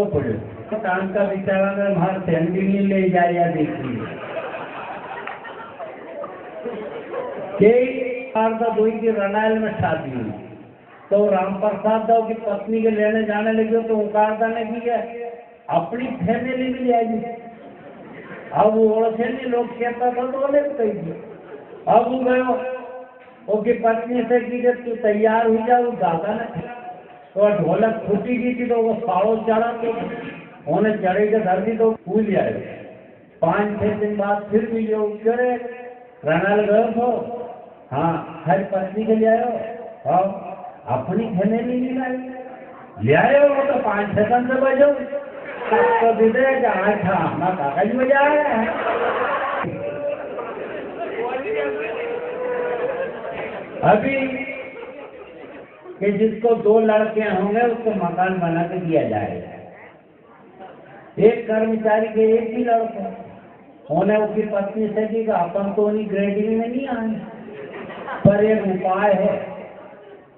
काम का बिचारा में हमारे सैंडी नहीं ले जाया देखिए दो की रनायल में शादी हुई तो राम प्रसाद दाव की पत्नी के लेने जाने लगे तो उकारदा ने की है अपनी फैमिली भी ले आई। अब वो ओढ़े नहीं लोग कहता था तो बोले कही अब वो गयो उसकी पत्नी से की जब तू तैयार हो जा वो दादा ने तो ढोलक फूटी गई थी तो वो साड़ो चढ़ा तो उन्हें चढ़े के धरती तो फूल आए। 5-6 दिन बाद फिर मिले चढ़े रनाल गयो तो हाँ हर पत्नी के ले आयो हाँ अपनी फैमिली नहीं लाई ले आयो वो तो 5-6 दिन से बजो तो दीदे अच्छा हमारा काका जी बजा है। अभी कि जिसको 2 लड़के होंगे उसको मकान बना के दिया जाएगा। एक कर्मचारी के एक ही लड़का होने उसकी पत्नी से कि अपन तो उन्हीं ग्रेडिंग में नहीं आए पर एक उपाय है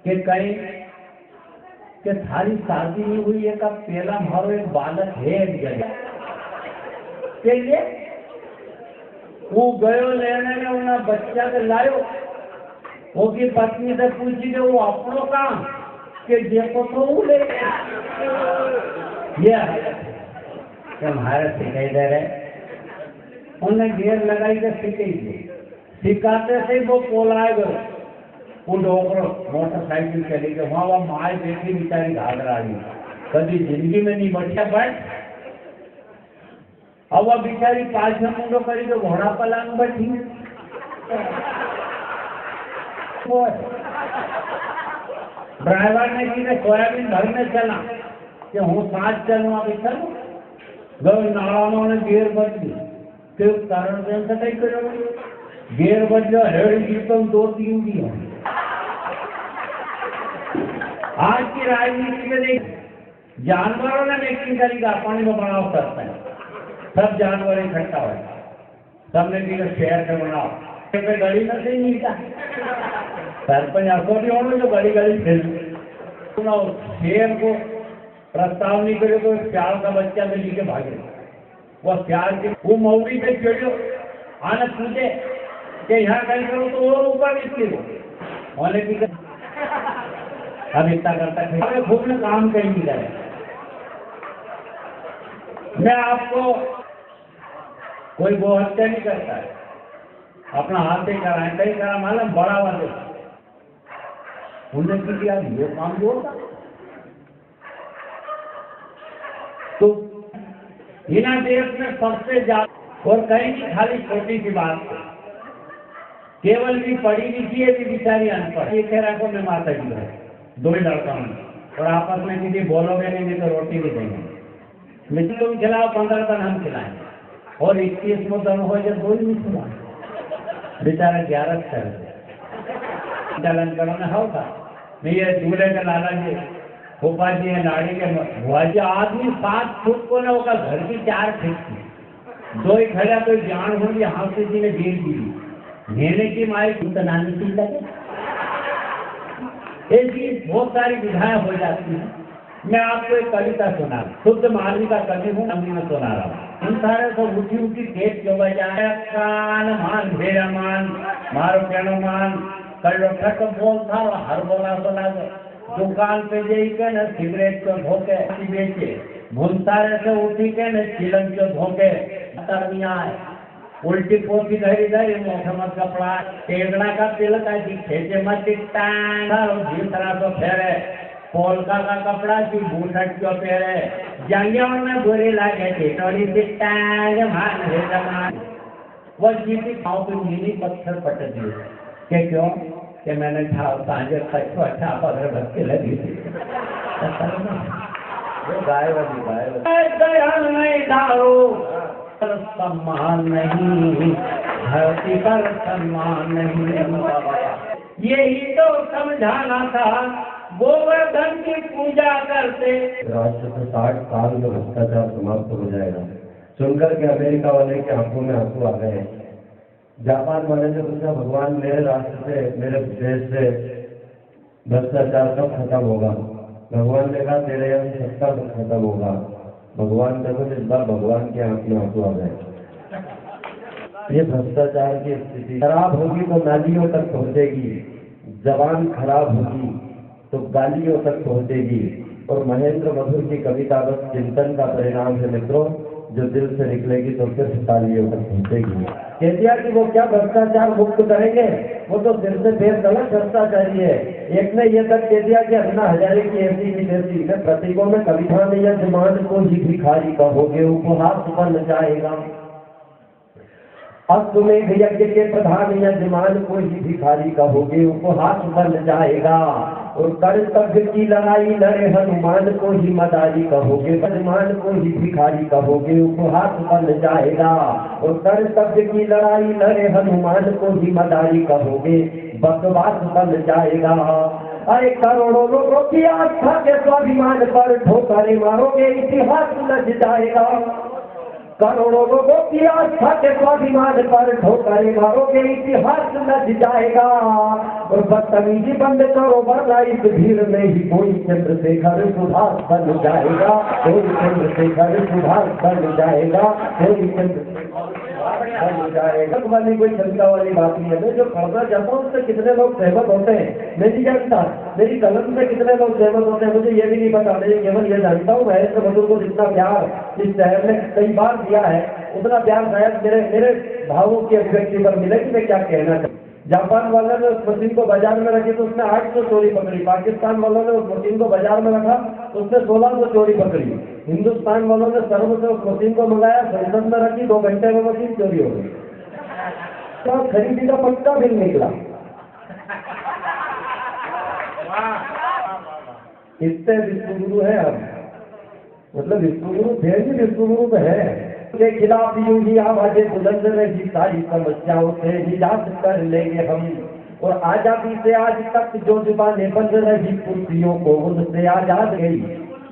कि कहीं कि थारी शादी नहीं हुई है का पहला मारो एक बालक है एक जगह के लिए वो गयो लेने में उन्हें बच्चा के लायो वो की पत्नी से पूछी कि वो अपनों काम कि देखो तो वो ले हमारे सिखाई दे रहे उन्हें घेर लगाई तो सिखाई सिखाते से वो पोलाए गए वो डोकरो मोटरसाइकिल चली गई वहाँ वह माए देखी बेचारी घाघरा गई कभी जिंदगी में नहीं बढ़िया बैठ अब वह बेचारी 5 मुंडो करी तो घोड़ा पलांग बैठी ड्राइवर ने की सोयाबीन भरने चला कि हूँ 5 चलू अभी चलो गए नाला ने गेर बदली फिर कारण से कहीं करो गेर बदलो हेड़ की तो 2-3 भी है। आज की राजनीति में देख जानवरों ने मेकिंग करेगा पानी में बनाओ करता है सब जानवर इकट्ठा हो सबने की शहर से बनाओ पे गली में से नहीं था सरपंच आपको भी होना जो गली गली फिर शेर को प्रस्ताव नहीं करे तो प्यार का बच्चा में लेके भागे वह प्यार के वो मौरी पे चढ़ो आने पूछे कि यहाँ कहीं करो तो वो ऊपर इसके होने की अब इतना करता है खूब में काम कहीं नहीं करे। मैं आपको कोई गो हत्या नहीं करता है अपना हाथ से कराए कहीं करा मालूम बड़ा वाले उन्हें की यार ये काम जोड़ता तो हिना देश में सबसे ज्यादा और कहीं नहीं खाली छोटी सी बात केवल भी पढ़ी लिखी है भी बेचारी अनपढ़ ये कह रहा को मैं माता जी है 2 ही लड़का हूँ और आपस में किसी बोलोगे नहीं तो रोटी भी देंगे मिट्टी तुम खिलाओ 15 दिन हम खिलाएंगे और 21 में दम हो जाए 2 ही नहीं खिलाए बेचारा 11 कर चलन करो ना होगा नहीं ये दूल्हे का लाला जी फूफा जी है लाड़ी के भुआ जी आदमी 7 फुट को ना होगा घर की 4 फीट की 2 ही खड़ा तो जान होगी हाथ जी ने गिर दी घेने की माई तो नानी की लगे ऐसी बहुत सारी विधाएं हो जाती हैं। मैं आपको एक कविता सुना शुद्ध मालवी का कवि हूँ अभी मैं सुना रहा हूँ उन सारे तो उठी उठी खेत क्यों बजाए कान मान भेरा मान मारो कहनो मान कल ठक बोल था हर बोला सुना दुकान पे जाई के न सिगरेट को धोके बेचे भूलतारे से उठी के न चिलन को धोके तरमिया उल्टी पोती धरी धरी मोटा मत कपड़ा टेगड़ा का तिलक है खेचे मत टांग दूसरा तो फेरे पोलका का कपड़ा की बूढ़ट क्यों पेरे जंगिया में बुरी लागे टेटोरी से टांग मान वो जीती खाओ तो नीली पत्थर पट दिए के क्यों कि मैंने सांझे खच्चो अच्छा पत्थर भक्ति लगी थी गाय वाली नहीं डालो सम्मान नहीं धरती पर सम्मान नहीं यही तो समझाना था गोवर्धन की पूजा करते राष्ट्र को 60 साल में भ्रष्टाचार समाप्त हो जाएगा सुनकर के अमेरिका वाले के आंखों में आंसू आ गए। जापान वाले ने पूछा भगवान मेरे राष्ट्र से मेरे देश से भ्रष्टाचार कब खत्म होगा। भगवान ने कहा तेरे यहाँ सत्ता कब खत्म होगा। भगवान देखो इस बार भगवान के आंख में आंसू आ गए। ये भ्रष्टाचार की स्थिति खराब होगी तो नालियों तक पहुंचेगी, जबान खराब होगी तो गालियों तक पहुंचेगी। और महेंद्र मधुर की कविता बस चिंतन का परिणाम है मित्रों, जो दिल से निकलेगी तो फिर तालियों तक पहुंचेगी। कह दिया कि वो क्या भ्रष्टाचार मुक्त करेंगे, वो तो सिर से पैर गलत भ्रष्टाचारी है। एक ने ये तक कह दिया कि अन्ना हजारे की ऐसी की तैसी में प्रतीकों में कविता में यह जमान को ही भिखारी कहोगे, उपहास बन जाएगा। अश्वमेघ यज्ञ के प्रधान यजमान को ही भिखारी कहोगे, उपहास बन जाएगा। और कर्तव्य की लड़ाई लड़े हनुमान को ही मदारी कहोगे, यजमान को ही भिखारी कहोगे, उपहास बन जाएगा। और कर्तव्य की लड़ाई लड़े हनुमान को ही मदारी कहोगे, बकवास बन जाएगा। अरे करोड़ों लोगों की आस्था के स्वाभिमान पर ठोकरें मारोगे, इतिहास लज जाएगा। करोड़ों लोगों की आस्था के स्वाभिमान पर ठोकरें मारोगे, इतिहास लज जाएगा। और बदतमीजी बंद करो वरना इस भीड़ में ही कोई चंद्रशेखर सुभाष बन जाएगा, कोई चंद्रशेखर सुभाष बन जाएगा, कोई चंद्रशेखर बन जाएगा। वाली कोई चिंता वाली बात नहीं है। मैं जो पढ़ना चाहता हूँ उससे कितने लोग सहमत होते हैं मैं नहीं जानता, मेरी कलम से कितने लोग सहमत होते हैं मुझे ये भी नहीं पता। मैं केवल ये जानता हूँ महेंद्र मधुर को जितना प्यार इस शहर ने कई बार दिया है, उतना प्यार शायद मेरे भावों की अभिव्यक्ति पर मिले कि मैं क्या कहना चाहूँ। जापान वालों ने उस मशीन को बाजार में रखी तो उसने 800 चोरी पकड़ी, पाकिस्तान वालों ने उस मशीन को बाजार में रखा तो उसने 1600 चोरी पकड़ी, हिंदुस्तान वालों ने सर्व से उस मशीन को मंगाया, संसद में रखी, 2 घंटे में मशीन चोरी हो गई। तो खरीदी का पक्का बिल निकला। इससे विश्वगुरु है अब, मतलब विश्वगुरु थे ही विश्वगुरु तो है। के खिलाफ यूं ही आवाजें बुलंद रही, सारी समस्याओं से निजात कर लेंगे हम। और आजादी से आज तक जो जुबानें बंद रही, कुर्सियों को उनसे आजाद गई।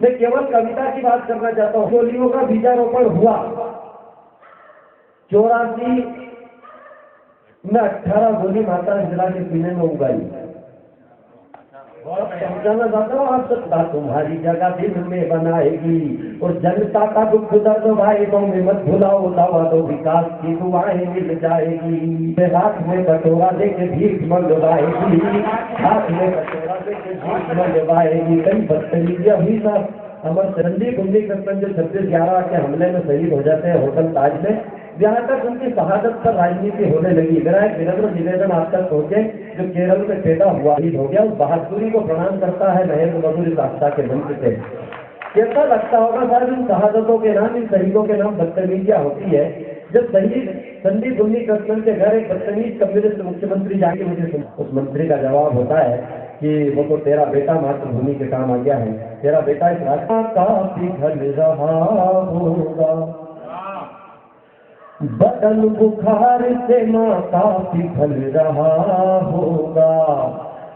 मैं केवल कविता की बात करना चाहता हूँ। गोलियों का बीजारोपण हुआ 84 में 18 गोली माता जिला के सीने में उगाई। समझाना चाहता हूँ आप सत्ता तुम्हारी जगह दिल में बनाएगी। और जनता का दुख दर्द भाइयों में मत भुलाओ, दवा दो विकास की दुआएं मिल जाएगी। हाथ में कटोरा देके भीख मंगवाएगी, हाथ में कटोरा देके भीख मंगवाएगी। कई बदतमीजी अभी था हमारे रणदीप गुंडी कृष्ण जो 26/11 के हमले में शहीद हो जाते हैं होटल ताज में, जहाँ तक उनकी शहादत पर राजनीति होने लगी। मेरा एक विनम्र निवेदन आप तक पहुंचे, जो केरल में पैदा हुआ शहीद हो गया, उस बहादुरी को प्रणाम करता है महेंद्र मधुर इस आस्था के मंच से। कैसा लगता होगा साहब इन शहादतों के नाम, इन शहीदों के नाम बदतमीजियाँ होती है। जब शहीद संदीप गुंडी कृष्ण के घर एक बदतमीज कम्युनिस्ट मुख्यमंत्री जाके मुझे उस मंत्री का जवाब होता है कि वो तो तेरा बेटा मातृभूमि के काम आ गया है, तेरा बेटा इस रास्ता का पिघल रहा होगा, बदन बुखार से माँ का पिघल रहा होगा।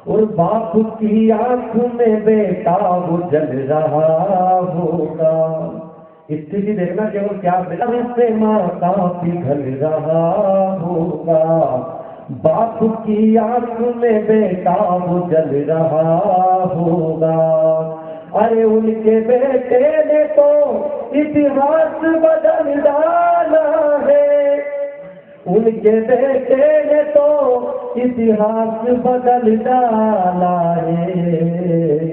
और बाप की आंख में बेटा वो जल रहा होगा। स्थिति देखना केवल क्या बेटा से माँ का पिघल रहा होगा, बाप की आंख में बेटा वो जल रहा होगा। अरे उनके बेटे ने तो इतिहास बदल डाला है, उनके बेटे ने तो इतिहास बदल डाला है।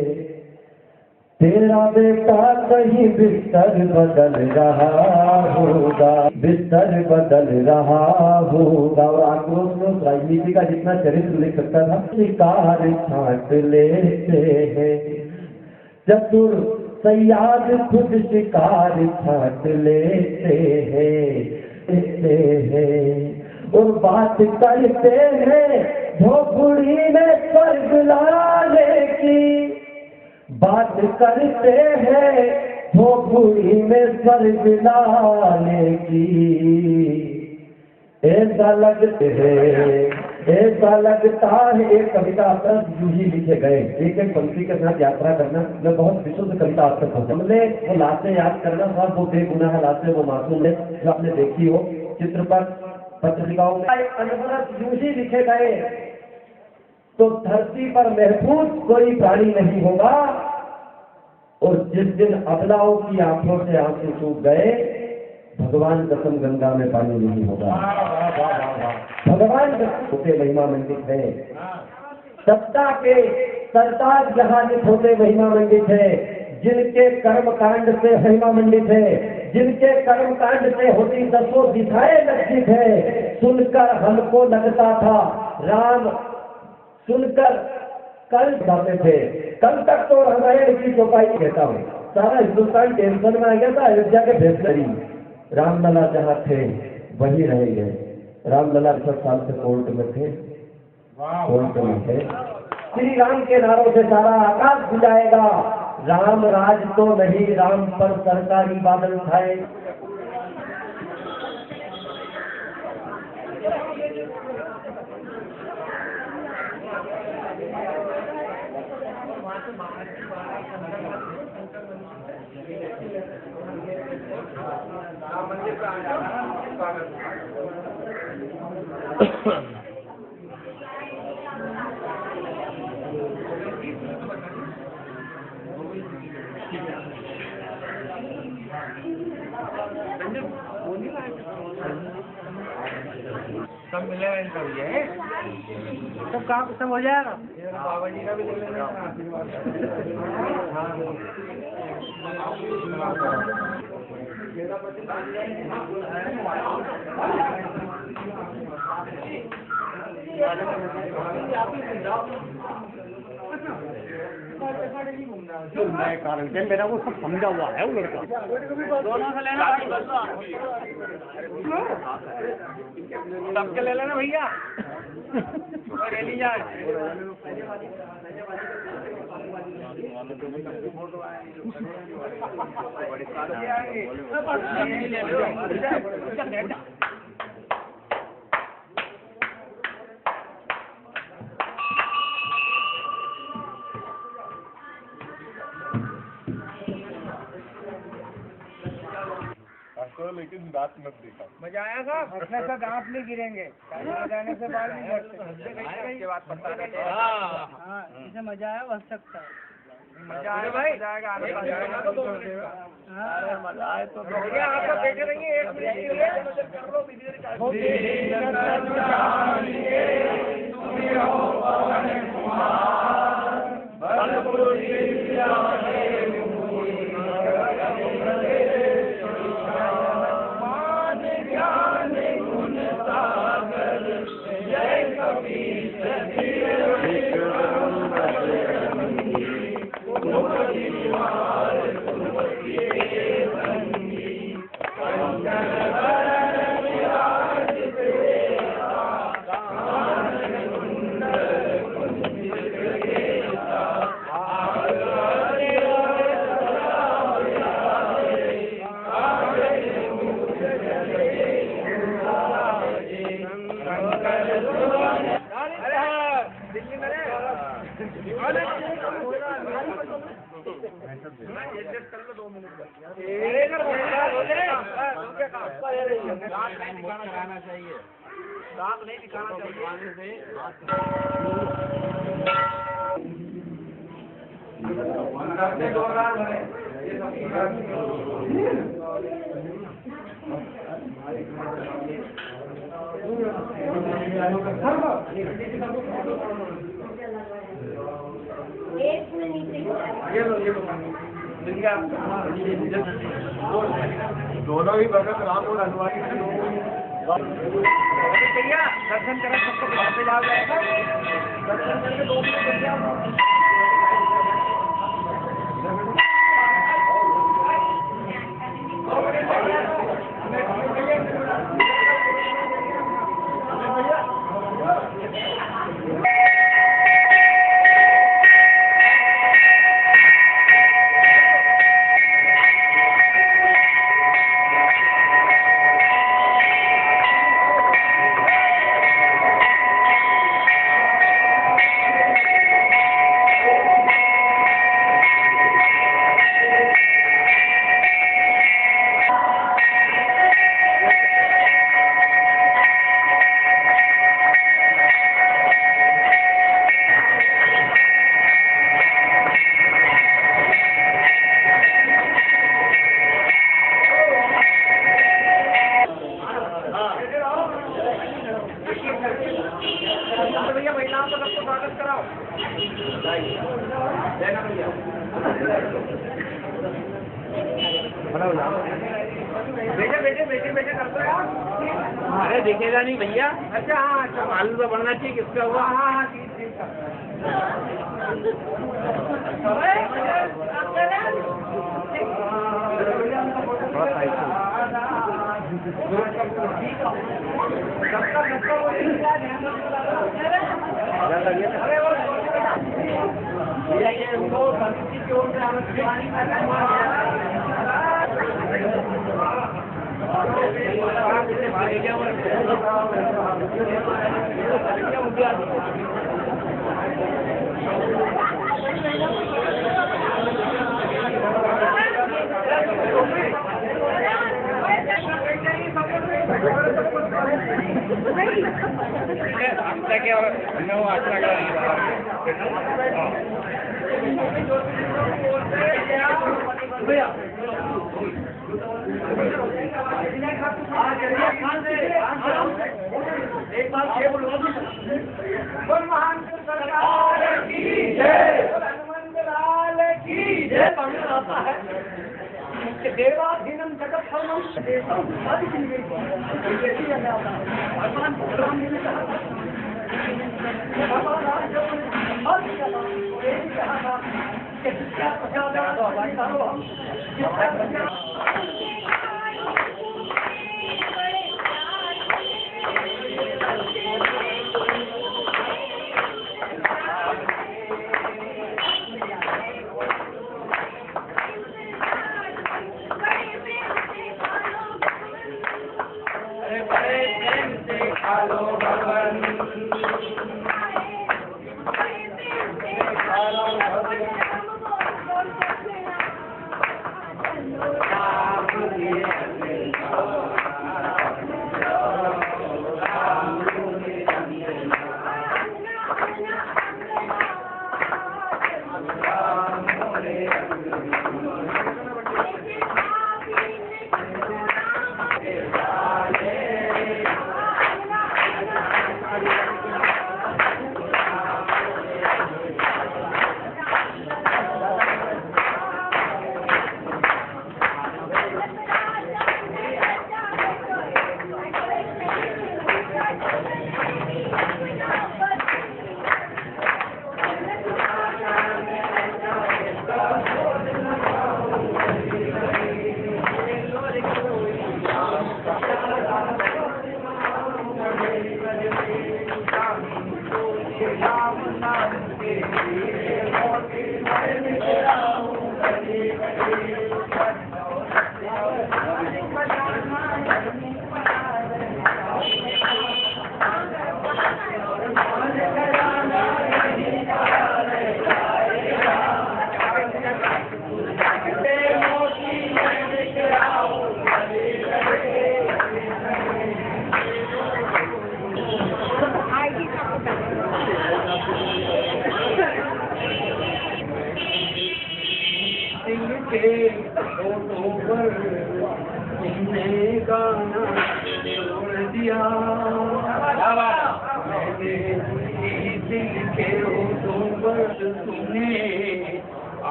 तेरा बेटा कहीं बिस्तर बदल रहा होगा, बिस्तर बदल रहा होगा। और आक्रोश में राजनीति का जितना चरित्र लिख सकता था, शिकार छांट लेते हैं चतुर सयाद, खुद शिकार छांट लेते हैं। और बात करते हैं झोपड़ी में स्वर्ग लाने की, बात करते हैं झोपड़ी में स्वर्ग लाने की। ऐसा लगता है एक कविता आप यूं ही लिखे गए, एक एक पंक्ति के साथ यात्रा करना। मैं बहुत विशुद्ध कविता आप तक पहुंचा। हमने वो लाशें याद करना था, वो बेगुनाह लाशें, वो मासूम है जो आपने देखी हो चित्रपट पत्रिकाओं में, अनवरत यूं ही लिखे गए तो धरती पर महफूज कोई प्राणी नहीं होगा। और जिस दिन अबलाओं की आंखों से आंसू सूख गए, भगवान कसम गंगा में पानी नहीं होगा। भगवान होते महिमा मंडित है, सत्ता के सरताज जहाजित होते महिमा मंडित है, जिनके कर्म कांड से महिमा मंडित है, जिनके कर्म कांड से होती दसों दिशाएं लज्जित है। सुनकर हमको लगता था राम, सुनकर कल जाते थे, कल तक तो रामायण की चौपाई कहता हूँ, सारा हिंदुस्तान टेंशन में आ गया था। अयोध्या के फैसले रामलला जहाँ थे वही रह गए। रामलला 10 साल से कोर्ट में थे, कोर्ट में थे। श्री राम के नारों से सारा आकाश बुझाएगा, राम राज तो नहीं, राम पर सरकारी बादल छाए। सब मिलेगा इनका भी है, सब काम सब हो जाएगा। बाबा जी का भी ले लेना। कारण के मेरा वो सब समझा हुआ है वो लड़का। दोनों से लेना सबके ले लेना भैया, ले लीजिए। लेकिन दांत मत देखा। मजा आया था, हंसने से दांत नहीं गिरेंगे, जाने से बाल नहीं गिरते। हाँ, जिसे मजा आया वो हंस सकता है। मजा आया भाई, मजा आएगा। मजा आए तो आप लोग देखे रहिए, एक मिनट के लिए दांत नहीं दिखाना चाहिए। दोनों ही भगत राम और हनुमान भैया दर्शन करें सबको वापस आ जाएगा। दर्शन करके 2 मिनट बेटे बेटे बेटे बेटे करते हो आप? अरे दिखेगा नहीं भैया। अच्छा हाँ अच्छा मालूम तो बनना चाहिए किसका हुआ। हाँ हाँ ठीक ठीक एक बार ये बोलो बोल महान सरकार की जय, हनुमान लाल की जय। तमिल आता है देवाधीनम जगत सर्वम भगवान राम जी ने कहा भगवान राम जब कहा था कि क्या प्रसाद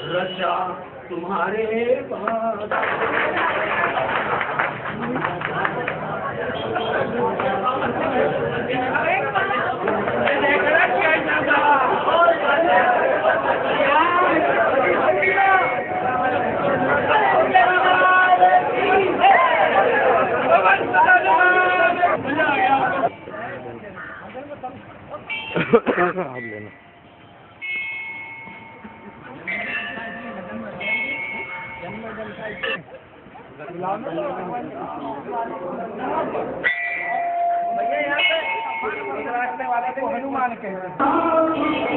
रचा तुम्हारे पास भैया यहाँ पे रास्ते वाले को हनुमान कहते हैं।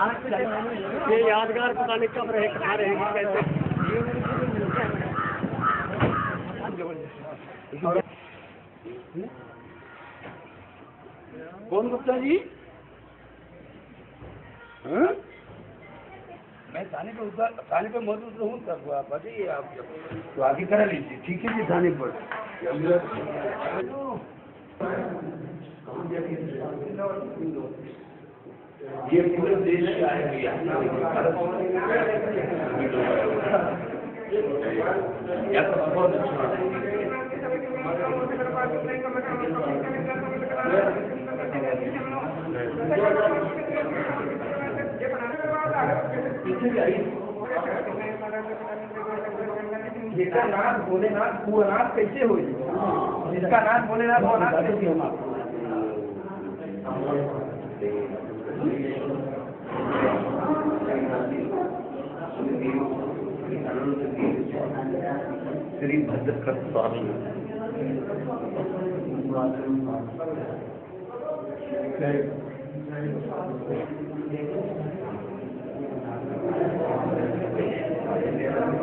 ये यादगार पता नहीं कब रहे, कहाँ रहेगी, कैसे। कौन गुप्ता जी? हाँ? मैं थाने पे मौजूद रहूँ तब आप आ जाइए, आप तो आगे करा लीजिए। ठीक है जी, थाने पर। ये पूरे देश से आए हुए बहुत अच्छा। जिसका नाम भोलेनाथ भोलेनाथ कैसे हो, जिसका नाम भोलेनाथ भोलेनाथ कैसे हो। श्री भद्रकृत स्वामी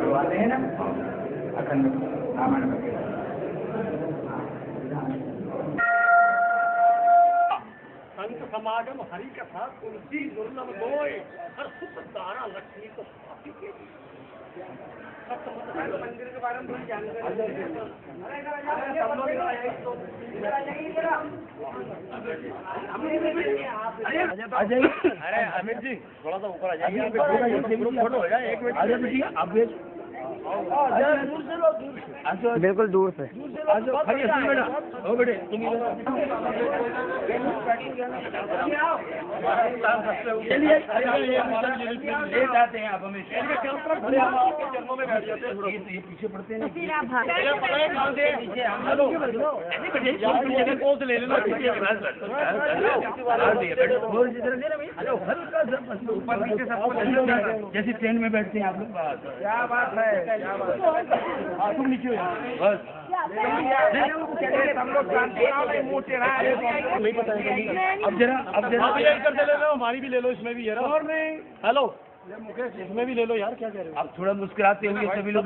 करवाते हैं ना अखंड रामायण वगैरह। संत समागम हरि कथा तुलसी दुर्लभ गोय हर सुख तारा लक्ष्मी को स्वाति के मंदिर के बारे में थोड़ी जानकारी। अरे अमित जी थोड़ा सा ऊपर आ जाइए, फोटो हो जाए। एक मिनट आप बिल्कुल दूर से बेटे तुम ले जाते हैं आप हमें जन्मों में बैठ जाते हैं, ये पीछे पड़ते हैं ले लेना जैसे ट्रेन में बैठते हैं आप लोग। क्या बात है, तुम नीचे बस हम लोग नहीं पता है। अब जरा करते ले लो, हमारी भी ले लो, इसमें भी जरा। और नहीं हेलो मुकेश, इसमें भी ले लो यार, क्या कह रहे हो आप? थोड़ा मुस्कुराते हुए सभी लोग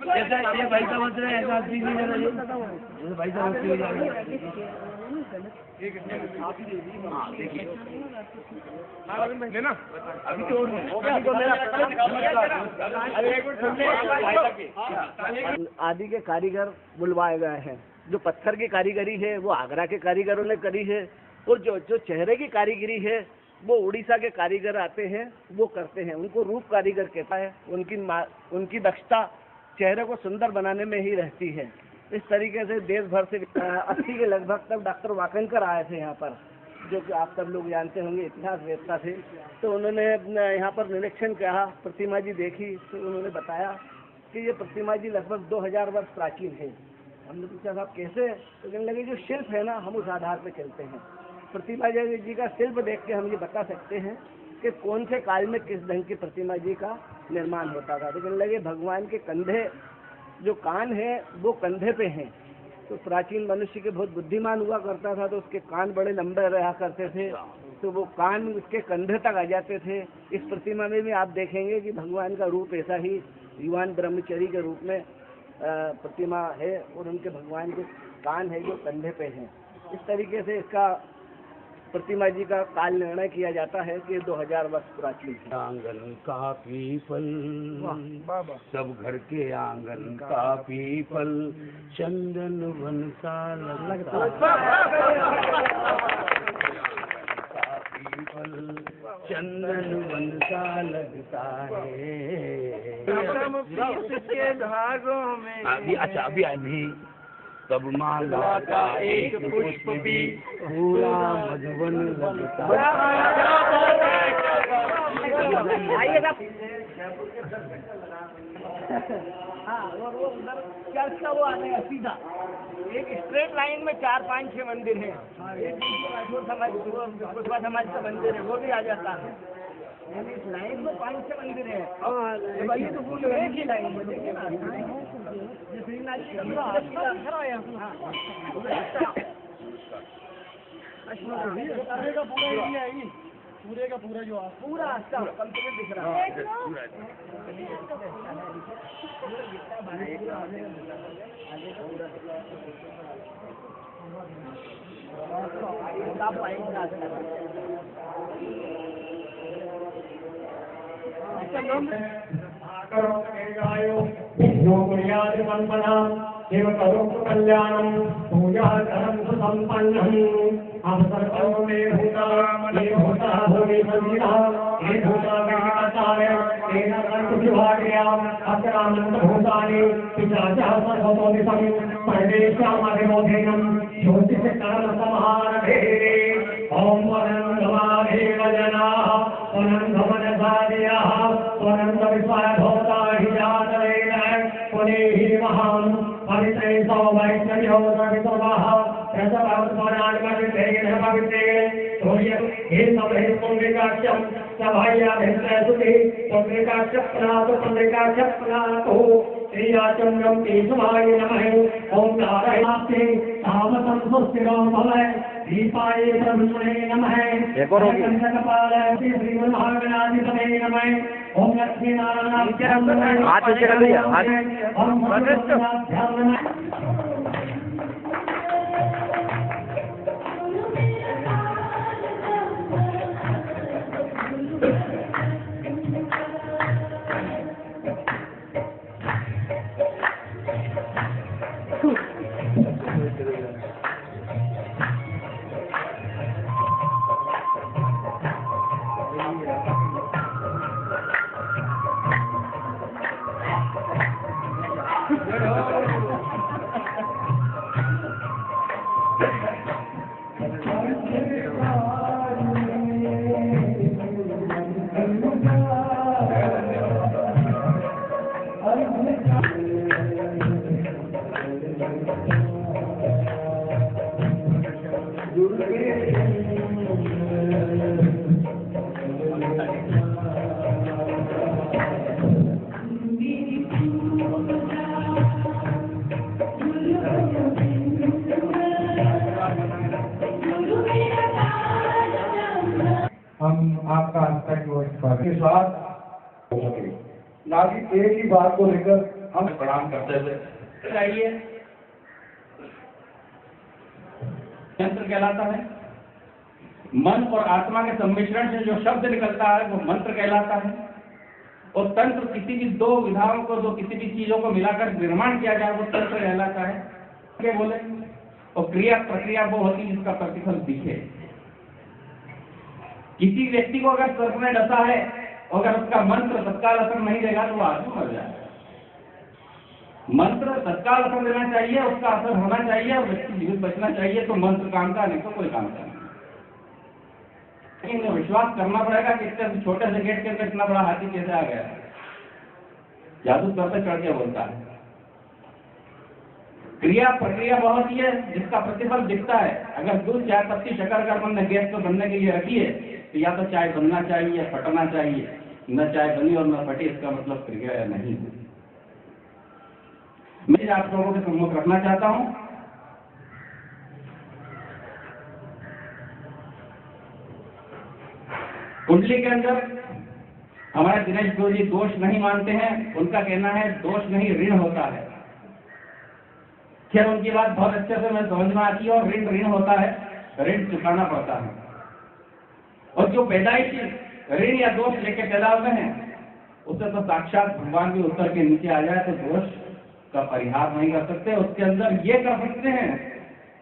जैसा ये भाई साहब हंस रहे हैं ऐसा हंस दीजिए जरा, भाई साहब हंसते हुए जा रहे हैं। आदि के कारीगर बुलवाए गए हैं। जो पत्थर की कारीगरी है वो आगरा के कारीगरों ने करी है, और जो चेहरे की कारीगरी है वो उड़ीसा के कारीगर आते हैं वो करते हैं। उनको रूप कारीगर कहता है। उनकी दक्षता चेहरे को सुंदर बनाने में ही रहती है। इस तरीके से देश भर से 80 के लगभग तक डॉक्टर वाकनकर आए थे यहाँ पर, जो कि आप सब लोग जानते होंगे, इतिहास वेत्ता थे। तो उन्होंने यहाँ पर निरीक्षण किया, प्रतिमा जी देखी, तो उन्होंने बताया कि ये प्रतिमा जी लगभग 2000 वर्ष प्राचीन है। हमने पूछा साहब कैसे, तो कहने लगे जो शिल्प है ना हम उस आधार पर चलते हैं। प्रतिमा जी का शिल्प देख के हम ये बता सकते हैं कि कौन से काल में किस ढंग की प्रतिमा जी का निर्माण होता था। तो कहने लगे भगवान के कंधे जो कान है वो कंधे पे हैं। तो प्राचीन मनुष्य के बहुत बुद्धिमान हुआ करता था, तो उसके कान बड़े लंबे रहा करते थे, तो वो कान उसके कंधे तक आ जाते थे। इस प्रतिमा में भी आप देखेंगे कि भगवान का रूप ऐसा ही युवान ब्रह्मचरी के रूप में प्रतिमा है, और उनके भगवान के कान है जो कंधे पे हैं। इस तरीके से इसका प्रतिमा जी का काल निर्णय किया जाता है कि 2000 वर्ष प्राचीन है। आंगन का पीपल सब घर के आंगन का पीपल चंदन वन सा लगता पीपल चंदन वन सा लगता है के धागों में। अभी तब माला का एक पुष्प भी पूरा मधुबन लगता वो उधर चर्च का वो आने सीधा एक स्ट्रेट लाइन में 4, 5, 6 मंदिर है। एक समाज का मंदिर है, वो भी आ जाता है। यानी इस लाइन में 5, 6 मंदिर है। ये तो पूरी एक ही लाइन में देखिए ना, पूरे का पूरा ही आएगी, पूरे का पूरा जो पूरा अच्छा कंप्लीट दिख रहा है। शिव करो कल्याणम पूजा धर्म संपन्नम हम सर्वो में भूता भूमि मंदिरा हे भूता वेदाचार्य तेन कंठ विभागयाम अत्रानंद भूतानि पिशाचा सर्वतो दिशं परमेश्वरमधिमोधेनम ज्योतिष कर्म समारभे ओम वरंगमाधेव जनाः वरंगमनसादयाः वरंगविश्वाधोता हिजातवेन पुनेहि महान् पवित्रे सौ वैष्णव्यो सर्वतोः ओम नारायणास्ते सामतं सुस्थिरो भव दीपाय ब्रह्मणे नमः कपालाय श्रीमन्महागणाधिपतये नमः ओम लक्ष्मीनारायणाय हाथ नीचे कर लिया, हाथ हम आपका हस्ताक्षर के साथ हो सके, ना कि एक ही बात को लेकर हम प्रणाम करते हुए चाहिए। यंत्र कहलाता है। मन और आत्मा के सम्मिश्रण से जो शब्द निकलता है वो मंत्र कहलाता है। और तंत्र किसी भी दो विधाओं को, दो किसी भी चीजों को मिलाकर निर्माण किया जाए वो तंत्र कहलाता है। क्या बोले? और क्रिया प्रक्रिया वो होती है जिसका प्रतिफल दिखे। किसी व्यक्ति को अगर सर्प ने डसा है, अगर उसका मंत्र तत्काल असर नहीं देगा तो वो आदमी मर जाएगा। मंत्र तत्काल असर देना चाहिए, उसका असर होना चाहिए और व्यक्ति जीवित बचना चाहिए, तो मंत्र काम का, नहीं तो कोई काम का नहीं। लेकिन विश्वास करना पड़ेगा कि इतने छोटे से गेट के अंदर इतना बड़ा हाथी कैसे आ गया। जादू करते चढ़ के बोलता है। क्रिया प्रक्रिया बहुत ही है जिसका प्रतिफल दिखता है। अगर दूध, चाय पत्ती, शक्कर का अपन ने गैस को बनने के लिए रखी है तो या तो चाय बनना चाहिए, फटना चाहिए। न चाय बनी और न फटी, इसका मतलब क्रिया नहीं है। मैं आप लोगों के सम्मुख रखना चाहता हूं कुंडली के अंदर हमारे दिनेश गुरु जी दोष नहीं मानते हैं। उनका कहना है दोष नहीं ऋण होता है। खैर उनकी बात बहुत अच्छे से मैं समझ में आती है। और ऋण ऋण होता है, ऋण चुकाना पड़ता है। और जो पैदाइशी ऋण या दोष लेके पैदा हुए हैं उससे तो साक्षात भगवान भी उतर के नीचे आ जाए तो दोष का परिहार नहीं कर सकते। उसके अंदर ये कर सकते हैं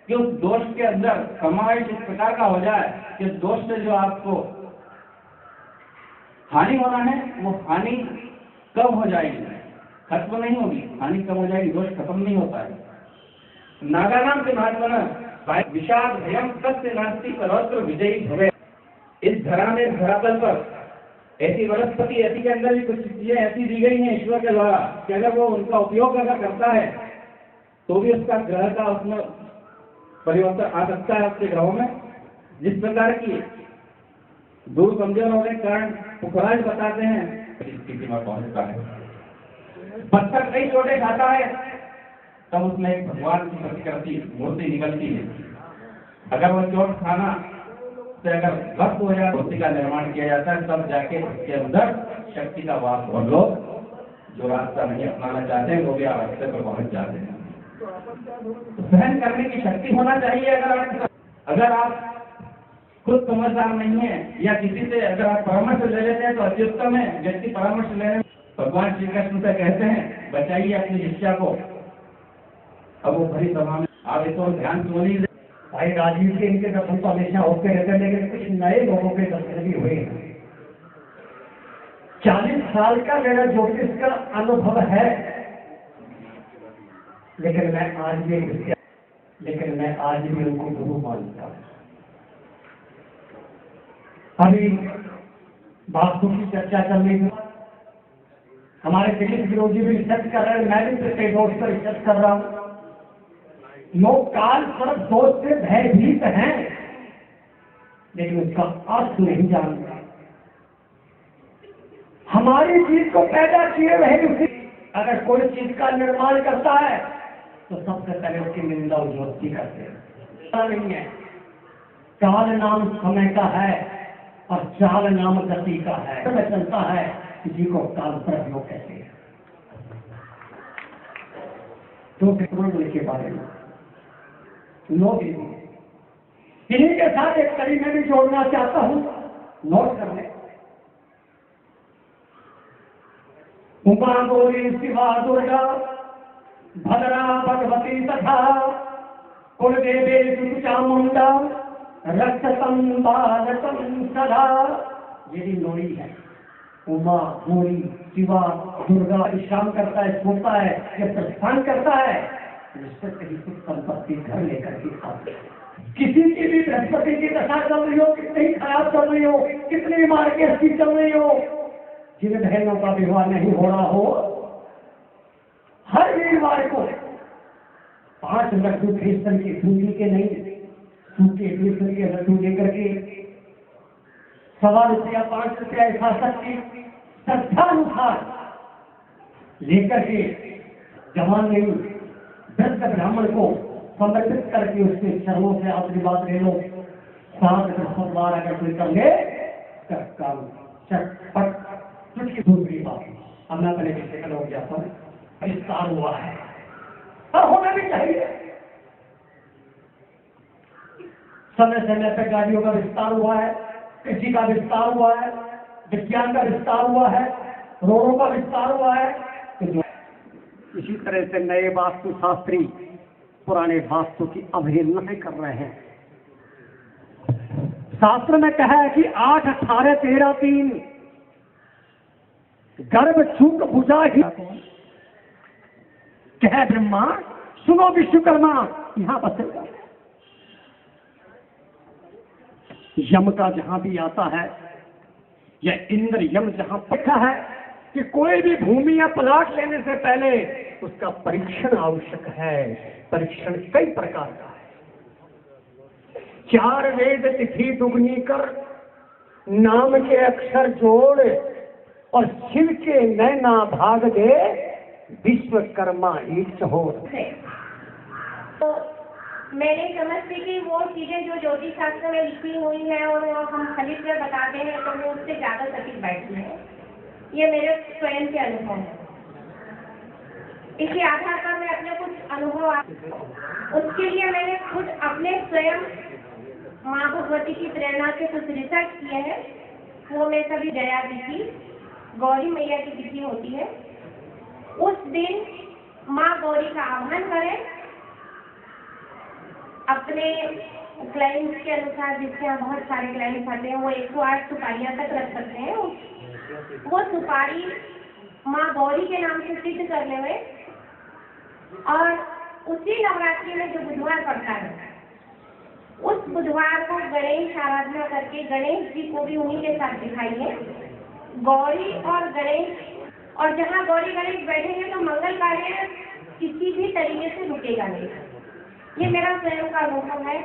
कि उस दोष के अंदर समावेश इस प्रकार का हो जाए कि दोष से जो आपको हानि होना है वो हानि कम हो जाएगी, खत्म नहीं होगी। हानि कम हो जाएगी, दोष खत्म नहीं होता है। नागानाम के महात्मा विषाद भयम सत्य नास्ति सर्वत्र विजयी भवे। इस धरा में, धरातल पर ऐसी वनस्पति, ऐसी के अंदर भी कुछ चीजें ऐसी दी गई हैं ईश्वर के द्वारा कि अगर वो उनका उपयोग अगर करता है तो भी उसका ग्रह का उसमें परिवर्तन आ सकता है उसके ग्रहों में। जिस प्रकार की दूर कमजोर होने के कारण पुखराज बताते हैं स्थिति में पहुंचता है। पत्थर कई छोटे खाता है तब उसमें एक भगवान की प्रतिकृति मूर्ति निकलती है। अगर वो चोट खाना से अगर भक्त हो जाए, मूर्ति का निर्माण किया जाता है, तब जाके उसके अंदर शक्ति का वास। और लोग जो रास्ता नहीं अपनाना चाहते हैं वो भी रास्ते पर पहुंच जाते हैं। सहन करने की शक्ति होना चाहिए। अगर आप खुद समझदार नहीं है या किसी से अगर आप परामर्श ले लेते हैं तो अत्युत्तम है। व्यक्ति परामर्श लेने, भगवान श्री कृष्ण से कहते हैं बचाइए अपनी शिष्या को। अब वो बड़ी सभा में आप इसको ध्यान क्यों नहीं दे। भाई राजीव के इनके दर्शन तो हमेशा होते रहते हैं, लेकिन कुछ नए लोगों के दर्शन भी हुए हैं। 40 साल का मेरा ज्योतिष का अनुभव है, लेकिन मैं आज भी उनको गुरु मानता हूँ। अभी वास्तु की चर्चा चल रही है, हमारे दिलीप विरोधी भी रिसर्च कर रहे हैं, मैं भी पिछले दोष पर रिसर्च कर रहा हूँ। लोग काल सर्प दोष से भयभीत हैं, लेकिन उसका अर्थ नहीं जानते। हमारी चीज को पैदा किए वही उसी, अगर कोई चीज का निर्माण करता है तो सबसे पहले उसकी निंदा उज्ज्वलती करते हैं। नहीं है, काल नाम समय का है और चाल नाम गति का है। चलता है किसी को काल प्रयोग कहते हैं। तो टेक्नोलॉजी के बारे में लोग इन्हीं के साथ एक कड़ी में भी जोड़ना चाहता हूं, नोट कर ले। उमा गौरी शिवा दुर्गा भद्रा भगवती तथा कुलदेवी चामुंडा रक्षतम बालकम सदा। ये लोड़ी है। उमा गौरी शिवा दुर्गा विश्राम करता है, सोता है, ये प्रस्थान करता है, जिससे कहीं कुछ संपत्ति घर लेकर के आते हैं। किसी की भी बृहस्पति की दशा चल रही हो, कितनी खराब चल रही हो, कितनी मार्केट की चल रही हो, जिन बहनों का विवाह नहीं हो रहा हो, हर वीरवार को 5 लड्डू बेसन के, सूजी के नहीं, सूखे बेसन के लड्डू लेकर के 1.25 रुपया 5 रुपया यथाशक्ति की श्रद्धानुसार लेकर के जवान नहीं वृद्ध ब्राह्मण को समर्पित करके उसके चरणों से आशीर्वाद ले लो। 7 बार अगर कोई कर ले काम चटपट। दूसरी बात, अब मैं पहले किसी का लोग जाता हूँ, विस्तार हुआ है और होना भी चाहिए। समय समय पर गाड़ियों का विस्तार हुआ है, कृषि का विस्तार हुआ है, विज्ञान का विस्तार हुआ है, रोडों का विस्तार हुआ है। तो इसी तरह से नए वास्तु शास्त्री पुराने वास्तु की अवहेलना कर रहे हैं। शास्त्र में कहा है कि 8, 18, 13, 3 गर्भ चूक बुझा ही कह ब्रह्मा सुनो विश्वकर्मा यहां बसेगा। यम का जहां भी आता है या इंद्र यम जहां लिखा है कि कोई भी भूमि या प्लाट लेने से पहले उसका परीक्षण आवश्यक है। परीक्षण कई प्रकार का है। 4 वेद तिथि दुगनी कर, नाम के अक्षर जोड़ और शिव के नैना भाग दे, विश्वकर्मा ईट हो। तो मैंने समझती कि वो चीजें जो ज्योतिष शास्त्र में लिखी हुई है और हम खरीद कर बताते हैं तो वो उससे ज्यादा सटीक बैठती है। ये मेरे स्वयं के अनुभव है। इसी आधार पर मैं अपने कुछ अनुभव, उसके लिए मैंने खुद अपने स्वयं माँ भगवती की प्रेरणा से कुछ रिसर्च किए हैं। वो मैं सभी जया तिथि, गौरी मैया की तिथि होती है, उस दिन माँ गौरी का आह्वान करें। अपने क्लाइंट्स के अनुसार, जिसके यहाँ बहुत सारे क्लाइंट्स आते हैं, वो 108 सुपारियाँ तक रख सकते हैं। वो सुपारी माँ गौरी के नाम से सिद्ध करने में, और उसी नवरात्रि में जो बुधवार पड़ता है, उस बुधवार को गणेश आराधना करके गणेश जी को भी उन्हीं के साथ दिखाइए। गौरी और गणेश, और जहाँ गौरी गणेश बैठेंगे तो मंगल कार्य किसी भी तरीके से रुकेगा नहीं। ये मेरा स्वयं का अनुभव है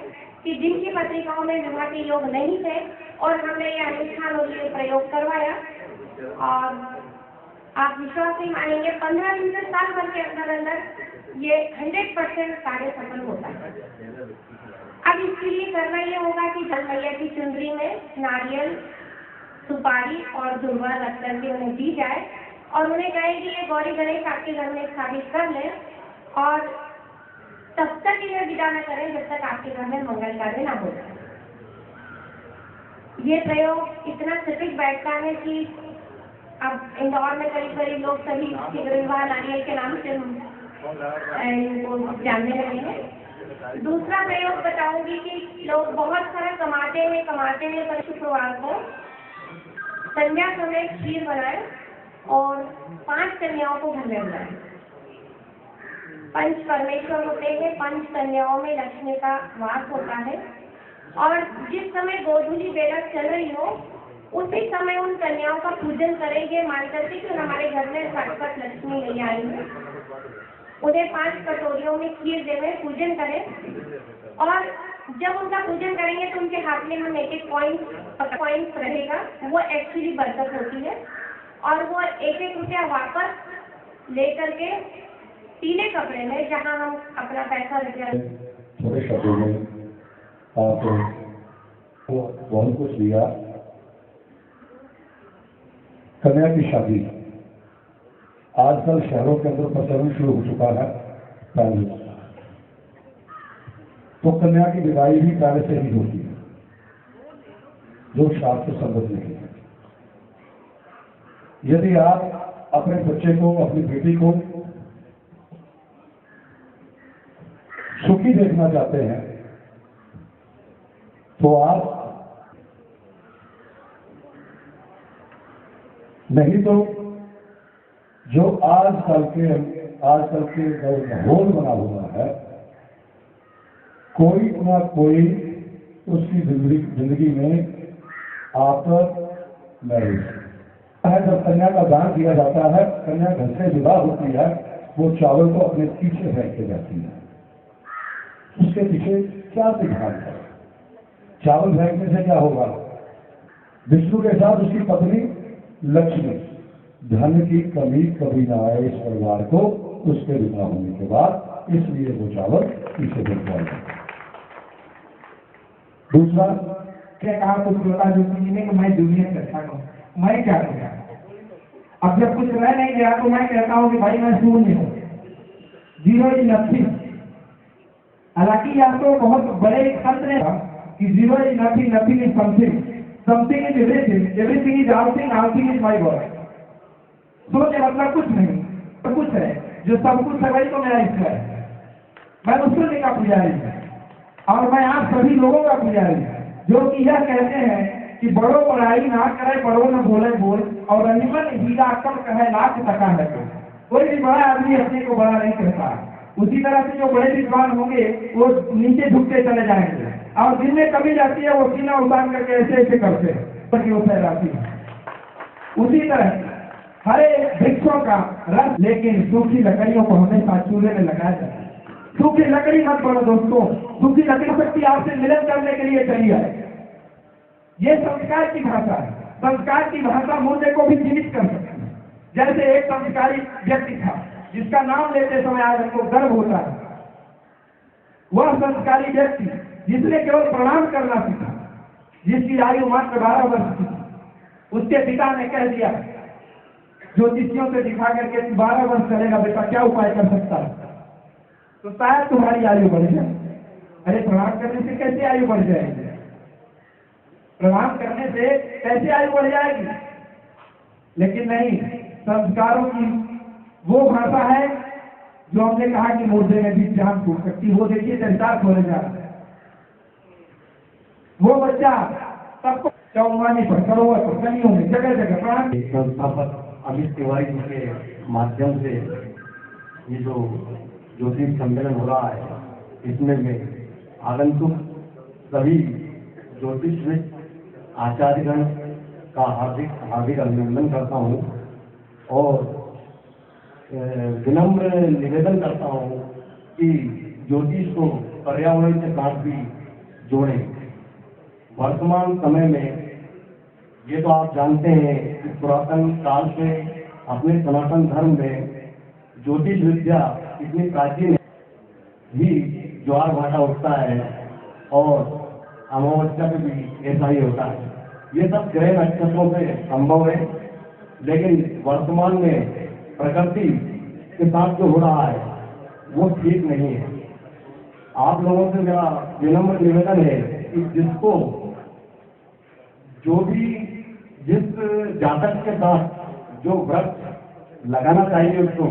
कि जिनकी पत्रिकाओं में विवाह के योग नहीं थे और हमने ये अनुष्ठान और ये प्रयोग करवाया, और आप विश्वास नहीं मानेंगे, 15 दिन से साल भर के अंदर अंदर ये 100% कार्य सफल होता है। अब अब इसके लिए करना ये होगा कि जल मैया की चुनरी में नारियल, सुपारी और दुर्वा रख करके उन्हें दी जाए और उन्हें कहे कि ये गौरी गणेश आपके घर में स्थापित कर लें और तब तक इन्हें विदा न करें जब तक आपके घर में मंगल कार्य न हो जाए। ये प्रयोग इतना सटीक बैठता है कि अब इंदौर में करीब करीब लोग सभी विवाह नारियल के नाम से इनको जानने लगे हैं। दूसरा प्रयोग बताऊंगी कि लोग बहुत सारा कमाते हैं पर शुक्रवार को कन्या समेत खीर बनाए और 5 कन्याओं को घर में बुलाए। पंच परमेश्वर होते हैं, 5 कन्याओं में लक्ष्मी का वास होता है और जिस समय गोधूली बेला चल रही हो उसी समय उन कन्याओं का पूजन करेंगे, मान करके कि हमारे घर में खटपट लक्ष्मी नहीं आई है। उन्हें 5 कटोरियों में खीर देवे, पूजन करें और जब उनका पूजन करेंगे तो उनके हाथ में हम एक पॉइंट रहेगा, वो एक्चुअली बरकत होती है और वो 1-1 रुपया वापस ले करके पीले कपड़े में जहाँ हम अपना पैसा लेकर छोटे शब्दों में आप बहुत कुछ लिया। कन्या की शादी आजकल शहरों के अंदर प्रचलन शुरू हो चुका है पहले, तो कन्या की विदाई भी पहले से ही होती है जो शास्त्र संगत नहीं है। यदि आप अपने बच्चे को, अपनी बेटी को सुखी देखना चाहते हैं तो आप नहीं तो जो आजकल के जो माहौल बना हुआ है, कोई ना कोई उसकी जिंदगी में आफ्टर मैरिज है। जब कन्या का दान दिया जाता है, कन्या घर से विदा होती है, वो चावल को अपने पीछे फेंक के जाती है। उसके पीछे क्या सिद्धांत है? चावल फेंकने से क्या होगा? विष्णु के साथ उसकी पत्नी लक्ष्मी, धन की कमी कभी ना आए इस परिवार को उसके विदा होने के बाद, इसलिए वो चावल पीछे फेंक जाएगा। दूसरा क्या कहा कुछ बोला जोशी ने कि मैं दुनिया करता हूँ, मैं क्या करूँगा? अब जब कुछ रह नहीं गया तो मैं कहता हूँ कि भाई मैं शून्य हूँ, 0 is nothing। हालांकि यहाँ तो बहुत बड़े संत ने कहा कि 0 is nothing, nothing is something, something is everything, everything is all thing is my God। सोच मतलब कुछ नहीं, तो कुछ है, जो सब कुछ है वही तो मेरा ईश्वर है। मैं उस का पुजारी हूँ और मैं आप सभी लोगों का पुजारी हूँ जो कि यह कहते हैं कि बड़ों बड़ाई ना करे, बड़ों न बोले बोल, और अनिमन हीरा कम कहे लाख टका है। कोई भी बड़ा आदमी अपने को बड़ा नहीं कहता। उसी तरह से जो बड़े विद्वान होंगे वो नीचे झुकते चले जाएंगे और दिन में कमी जाती है वो सीना उतार करके ऐसे ऐसे करते हैं ताकि वो फैलाती है। उसी तरह हरे वृक्षों का रस, लेकिन सूखी लकड़ियों को हमेशा चूल्हे में लगाया जाता है। सूखी लकड़ी मत बोलो दोस्तों, सूखी लकड़ी शक्ति आपसे मिलन करने के लिए चाहिए। ये संस्कार की भाषा है। संस्कार की भाषा मूल्य को भी जीवित कर सकती है। जैसे एक संस्कारी व्यक्ति था जिसका नाम लेते समय आज हमको गर्व होता है। वह संस्कारी व्यक्ति जिसने केवल प्रणाम करना सीखा, जिसकी आयु मात्र 12 वर्ष की, उसके पिता ने कह दिया ज्योतिषियों से दिखा करके 12 वर्ष चलेगा बेटा, क्या उपाय कर सकता है? तो शायद तुम्हारी आयु बढ़ जाए। अरे प्रणाम करने से कैसे आयु बढ़ जाएगी? प्रणाम करने से कैसे आयु बढ़ जाएगी? लेकिन नहीं, संस्कारों की वो भाषा है जो हमने कहा कि मुर्दे में भी जान फूट सकती। वो देखिए चरितार्थ होने जा रहा है। वो बच्चा सबको चौमानी पर, सरोवर पर, गलियों में, जगह जगह प्रणाम। संस्थापक अमित तिवारी जी के माध्यम से ये जो ज्योतिष सम्मेलन हो रहा है, इसमें मैं आगंतुक सभी ज्योतिषविद आचार्यगण का हार्दिक अभिनंदन करता हूँ और विनम्र निवेदन करता हूँ कि ज्योतिष को पर्यावरण के साथ भी जोड़ें। वर्तमान समय में ये तो आप जानते हैं कि पुरातन काल से अपने सनातन धर्म में ज्योतिष विद्या इतनी प्राचीन है, भी ज्वार भाटा उठता है और अमावस्या में भी ऐसा ही होता है। ये सब ग्रह नक्षत्रों से संभव है, लेकिन वर्तमान में प्रकृति के साथ जो हो रहा है वो ठीक नहीं है। आप लोगों से मेरा विनम्र निवेदन है कि जिसको जो भी जिस जातक के साथ जो व्रत लगाना चाहिए उसको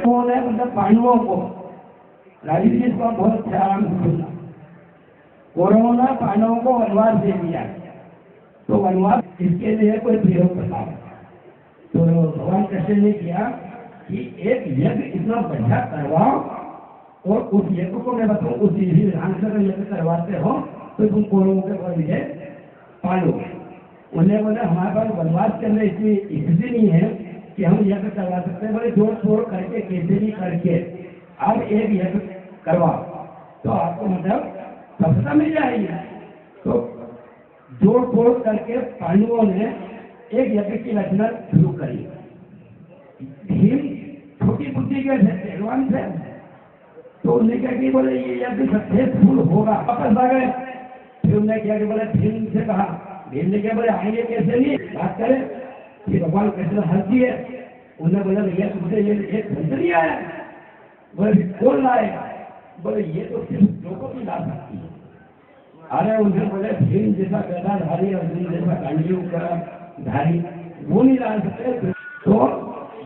उन्होंने मतलब पांडवों को राजी जी इसका बहुत ध्यान सुना। कौरवों पांडवों को वनवास दे दिया, तो वनवास इसके लिए कोई प्रयोग बताओ। तो भगवान कृष्ण ने किया कि एक यज्ञ इतना बढ़िया करवाओ और उस यज्ञ को मैं बताऊँ उस विधि विधान से अगर यज्ञ करवाते हो तो तुम कौरवों के ऊपर विजय पालोगे। उन्हें बोले हमारे पास वनवास करने की स्थिति नहीं है कि हम यज्ञ करवा सकते हैं, बोले जोड़ तोड़ करके कैसे भी करके अब एक यज्ञ करवाओ तो आपको मतलब सफलता मिल जाएगी। तो जोड़ तोड़ करके पांडवों ने एक यज्ञ की रचना शुरू करी। भीम छोटी बुद्धि के भगवान थे, तो उन्हें क्या कि बोले ये यज्ञ सक्सेसफुल होगा, वापस आ गए। फिर उन्हें क्या कि बोले भीम से कहा, भीम ने क्या बोले आएंगे कैसे नहीं बात करें कि भगवान कृष्ण हंसी है। उन्हें बोला भैया तुमसे ये एक नहीं आया, बोले कौन लाएगा, बोले ये तो सिर्फ लोगों की ला सकती है। अरे उन्हें बोले भीम जैसा गदाधारी अर्जुन जैसा गांडीव का धारी वो नहीं ला सकते। तो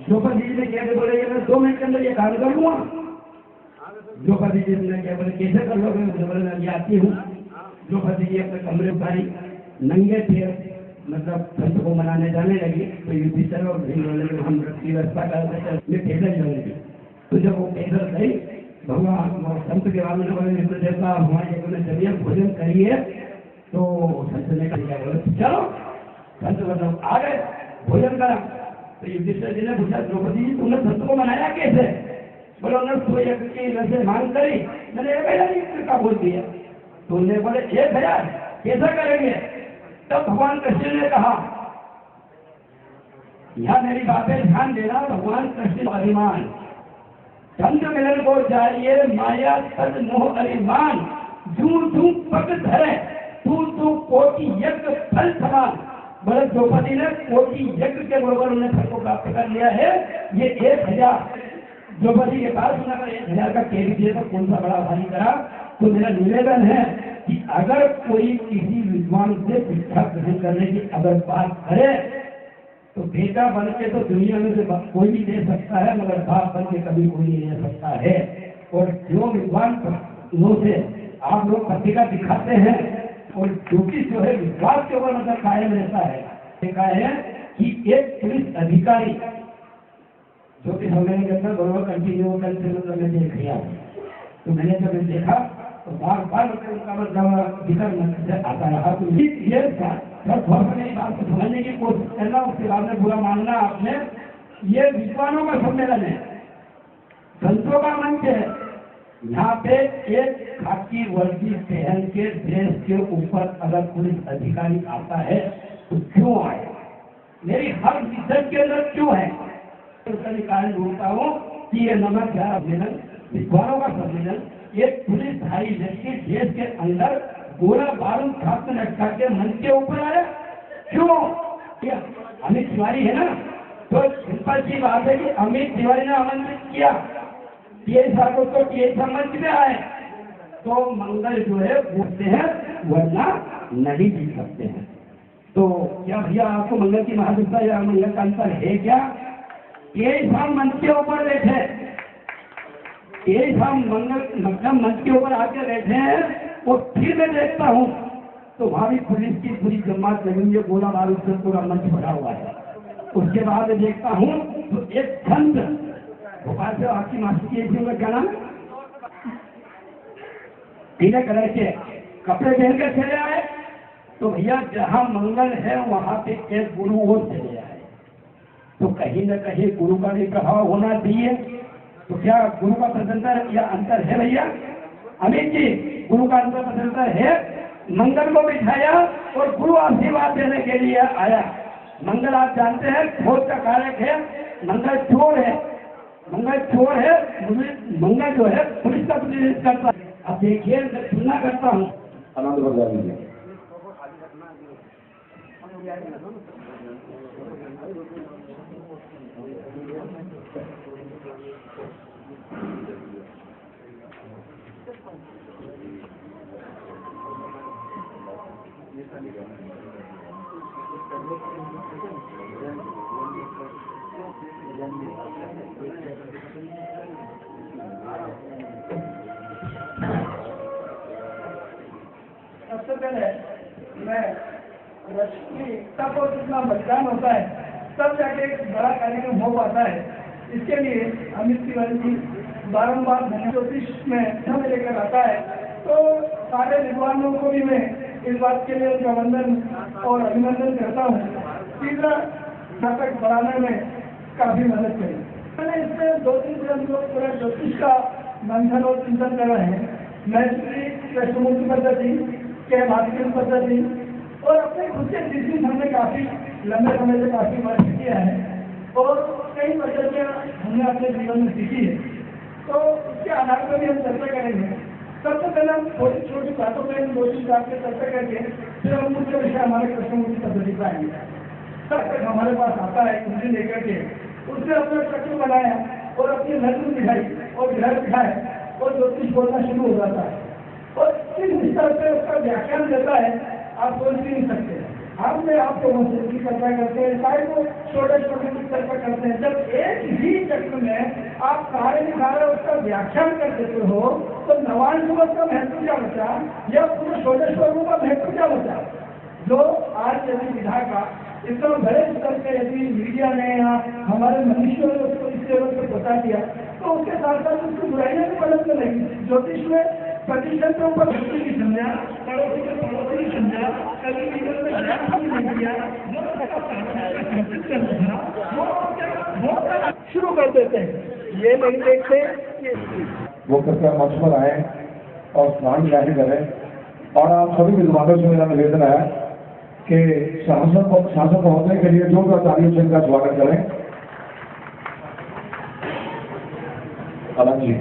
द्रौपदी जी ने क्या बोले ये मैं 2 मिनट के अंदर ये काम कर लूंगा। द्रौपदी जी ने क्या बोले कैसे कर लोगे, मुझे बोले मैं आती हूँ। द्रौपदी जी अपने कमरे उतारी, नंगे थे, मतलब संत को मनाने जाने लगी। तो युधिष्ठिर और भीम बोले हम की व्यवस्था करते मैं पैदल जाऊंगी। तो जब वो पैदल गई, भगवान संत के बाद में बोले मित्र देवता हमारे बोले चलिए भोजन करिए। तो संत ने कहा बोले चलो, संत मतलब आ गए भोजन करा। तो युधिष्ठिर जी ने पूछा द्रौपदी जी तुमने संत को मनाया कैसे, बोले उन्होंने 100 यज्ञ की वैसे मांग करी, मैंने 1000 यज्ञ का बोल दिया। तो उन्हें बोले 1000 कैसा करेंगे। तब भगवान कृष्ण ने कहा, यहाँ मेरी बातें ध्यान देना, भगवान कृष्ण अभिमान चंद्र मिलन को जाइए माया सद मोह अभिमान जू जू पग धरे तू तू कोटि यज्ञ फल समान। बोले द्रौपदी ने कोटि यज्ञ के बराबर उन्हें फल को प्राप्त कर लिया है। ये 1000 द्रौपदी के पास 1000 का केरी दिए तो कौन सा बड़ा भारी करा। तो मेरा निवेदन है कि अगर कोई किसी विद्वान से शिक्षा ग्रहण करने की अगर बात करे तो बेटा बन के तो दुनिया में से कोई भी दे सकता है, मगर बाप बन के कभी कोई नहीं दे सकता है। और जो विद्वान लोग से आप लोग पत्रिका दिखाते हैं और ज्योतिष जो है विश्वास के ऊपर मतलब कायम रहता है। देखा है कि एक पुलिस अधिकारी ज्योतिष सम्मेलन के अंदर बराबर कंटिन्यू मतलब मैंने देख लिया, तो मैंने जब देखा तो बार बार उनका मतलब जिक्र आता रहा। तो ये बात को समझने की कोशिश करना, उसके बाद में बुरा मानना आपने। ये विद्वानों का सम्मेलन है, संतों का मंच है। यहाँ पे एक खाकी वर्दी पहन के ड्रेस के ऊपर अगर पुलिस अधिकारी आता है तो क्यों आए, मेरी हर विषय के अंदर क्यों है? उसका कारण ढूंढता हूँ कि ये नमक है सम्मेलन, विद्वानों का सम्मेलन, एक पुलिसधारी व्यक्ति ड्रेस के अंदर गोला बारूद छात्र लटका के मंच के ऊपर आया, क्यों? अमित तिवारी है ना, तो सिंपल सी बात है कि अमित तिवारी ने आमंत्रित किया, को तो मंच में आए तो मंगल जो है बोलते हैं, वरना नहीं जीत सकते हैं। तो क्या भैया आपको मंगल की महादुता या मंगल का अंतर है क्या? ये हम मंच के ऊपर बैठे, ये हम मंगल मंच के ऊपर आके बैठे हैं, और फिर मैं देखता हूँ तो वहाँ भी पुलिस की पूरी जमात लगी हुई है, गोला बारूद से पूरा मंच भरा हुआ है। उसके बाद देखता हूँ तो एक संत भोपाल से आपकी मास्टर की उनका क्या नाम, पीले कलर के कपड़े पहन कर चले आए। तो भैया जहाँ मंगल है वहाँ पे एक गुरु और चले आए, तो कहीं न कहीं गुरु का भी प्रभाव होना चाहिए। तो क्या गुरु का स्वतंत्र या अंतर है भैया? अमित जी, गुरु का अंतर स्वतंत्र है। मंगल को बिठाया और गुरु आशीर्वाद देने के लिए आया। मंगल आप जानते हैं खोज का कारक है, मंगल चोर है, मंगल चोर है, मंगल जो है पुलिस का प्रतिनिधित्व करता है। अब देखिए तुलना करता हूँ, आनंद बजा लीजिए। सबसे पहले मैं तब और जितना मतदान होता है तब जाके एक बड़ा कार्यक्रम हो पाता है। इसके लिए अमित तिवारी जी बारम्बार ज्योतिष में समय लेकर आता है, तो सारे विद्वानों को भी मैं इस बात के लिए उनका वंदन और अभिनंदन करता हूँ। तीसरा नाटक बढ़ाने में काफी मदद करी। मैंने इसमें 2-3 दिन हम लोग पूरा ज्योतिष का मंथन और चिंतन कर रहे हैं। मैं श्री कृष्णमूर्ति पद्धति के माध्यम पद्धति और अपने खुद के जिसमें हमने काफी लंबे समय से काफी वर्ष किया है और कई पद्धतियाँ हमने अपने जीवन में सीखी है, तो उसके आधार पर भी हम चर्चा करेंगे। सबसे पहले हम छोटी छोटी बातों पर 2-3 बात पर चर्चा करके फिर हम मुख्य विषय हमारे कृष्णमूर्ति पद्धति पर आएंगे। तब तक हमारे पास आता है कुंडली लेकर के, उसने अपना चक्र बनाया और अपनी नजर दिखाई और घर दिखाए और ज्योतिष बोलना शुरू हो जाता है, और किस स्तर से उसका व्याख्यान देता है आप सोच भी नहीं सकते। हमने आपको की चर्चा करते हैं, चाहे वो छोटे छोटे की चर्चा करते हैं। जब एक ही चक्र में आप सारे निकाले उसका व्याख्यान कर देते हो तो नवान युवक का महत्व क्या बचा या पूरे छोटे स्वरूप का महत्व क्या बचा? जो आज यदि विधा का इतना बड़े स्तर पे यदि मीडिया ने या हमारे मनुष्यों ने उसको इस लेवल पर बता दिया, तो उसके साथ साथ उसकी बुराइयां भी बदलने लगी। ज्योतिष में प्रतिशत के ऊपर व्यक्ति की संज्ञा, पड़ोसी के पड़ोसी की संज्ञा, कभी जीवन में नहीं किया, वो शुरू कर देते हैं। ये नहीं देखते वो कृपया मंच पर आए और स्नान जारी करें। और आप सभी विद्वानों से मेरा निवेदन है कि शासन पहुंचने के लिए जो तालियों से इनका स्वागत करें। अलग जी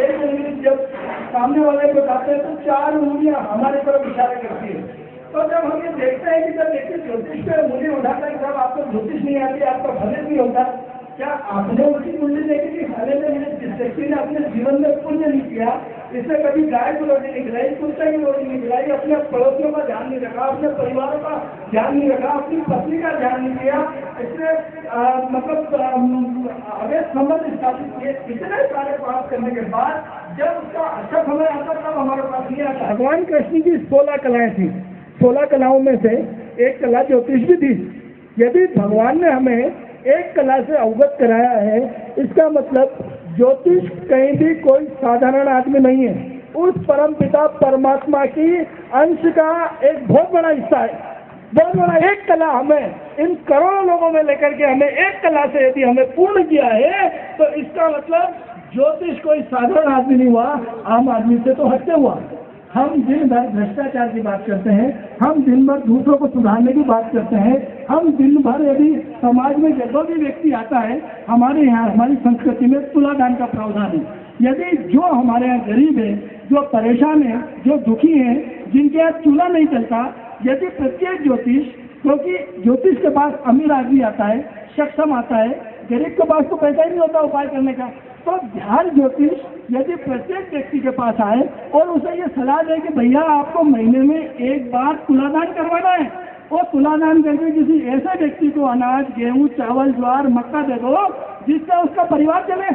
एक उंगली जब सामने वाले को बताते हैं तो 4 उंगलियां हमारे तरफ इशारा करती है। तो जब हम ये देखते हैं कि जब व्यक्ति ज्योतिष पे मुझे उठाता है, जब आपको ज्योतिष नहीं आती, आपका भले नहीं होता, क्या आपने उसकी कुंडली देखी कि हाले में जिस व्यक्ति ने अपने जीवन में पुण्य नहीं किया, इससे कभी गाय की रोटी नहीं खिलाई, कुत्ते की रोटी नहीं खिलाई, अपने पड़ोसियों का ध्यान नहीं रखा, अपने परिवारों का ध्यान नहीं रखा, अपनी पत्नी का ध्यान नहीं किया, इसने अवैध संबंध स्थापित किए, इतने सारे पाप करने के बाद जब उसका अच्छा समय आता तब हमारे पास नहीं आता। भगवान कृष्ण की 16 कलाएं थी, 16 कलाओं में से एक कला ज्योतिष भी थी। यदि भगवान ने हमें एक कला से अवगत कराया है, इसका मतलब ज्योतिष कहीं भी कोई साधारण आदमी नहीं है, उस परम पिता परमात्मा की अंश का एक बहुत बड़ा हिस्सा है, बहुत बड़ा। एक कला हमें इन करोड़ों लोगों में लेकर के हमें एक कला से यदि हमें पूर्ण किया है, तो इसका मतलब ज्योतिष कोई साधारण आदमी नहीं हुआ, आम आदमी से तो हटते हुआ। हम दिन भर भ्रष्टाचार की बात करते हैं, हम दिन भर दूसरों को सुधारने की बात करते हैं, हम दिन भर यदि समाज में जब भी व्यक्ति आता है, हमारे यहाँ हमारी संस्कृति में तुलादान का प्रावधान है। यदि जो हमारे यहाँ गरीब है, जो परेशान है, जो दुखी है, जिनके यहाँ चूल्हा नहीं चलता, यदि प्रत्येक ज्योतिष, क्योंकि ज्योतिष के पास अमीर आदमी आता है, सक्षम आता है, गरीब के पास तो पैसा ही नहीं होता उपाय करने का, तो ध्यान ज्योतिष यदि प्रत्येक व्यक्ति के पास आए और उसे ये सलाह दे कि भैया आपको महीने में एक बार तुलादान करवाना है, और तुलादान करके किसी ऐसे व्यक्ति को अनाज, गेहूं, चावल, ज्वार, मक्का दे दो जिससे उसका परिवार चले,